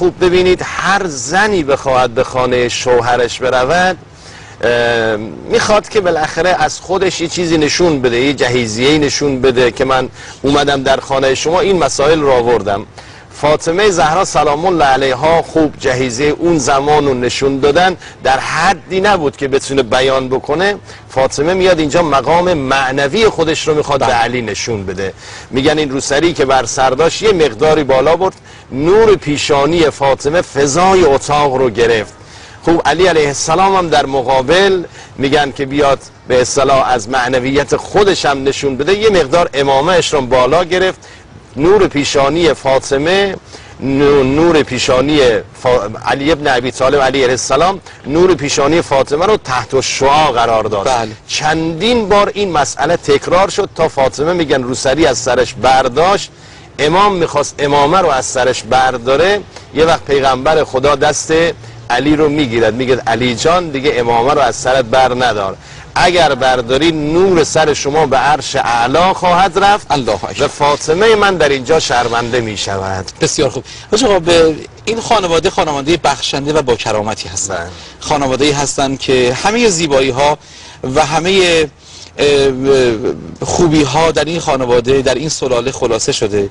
خوب ببینید هر زنی بخواهد به خانه شوهرش برود میخواد که بالاخره از خودش یه چیزی نشون بده، یه جهیزیه‌ای نشون بده که من اومدم در خانه شما این مسائل را آوردم. فاطمه زهرا سلام الله علیها خوب جهیزیه اون زمان رو نشون دادن، در حدی نبود که بتونه بیان بکنه. فاطمه میاد اینجا مقام معنوی خودش رو میخواد به علی نشون بده. میگن این روسری که بر سر داشت یه مقداری بالا برد، نور پیشانی فاطمه فضای اتاق رو گرفت. خوب علی علیه السلام هم در مقابل میگن که بیاد به اصطلاح از معنویت خودش هم نشون بده، یه مقدار امامهش رو بالا گرفت. نور پیشانی فاطمه، نور پیشانی علی ابن ابی طالب علیه السلام نور پیشانی فاطمه رو تحت الشعاع قرار داد. بله. چندین بار این مسئله تکرار شد تا فاطمه میگن روسری از سرش برداشت. امام میخواست امامه رو از سرش برداره، یه وقت پیغمبر خدا دست علی رو میگیرد، میگه علی جان دیگه امامه رو از سرت بر ندار، اگر برداری نور سر شما به عرش اعلا خواهد رفت الله اکبر. و فاطمه من در اینجا شرمنده می شود. بسیار خوب. آقا به این خانواده بخشنده و با کرامتی هستند. خانواده‌ای هستند که همه زیبایی ها و همه خوبی ها در این خانواده، در این سلاله خلاصه شده.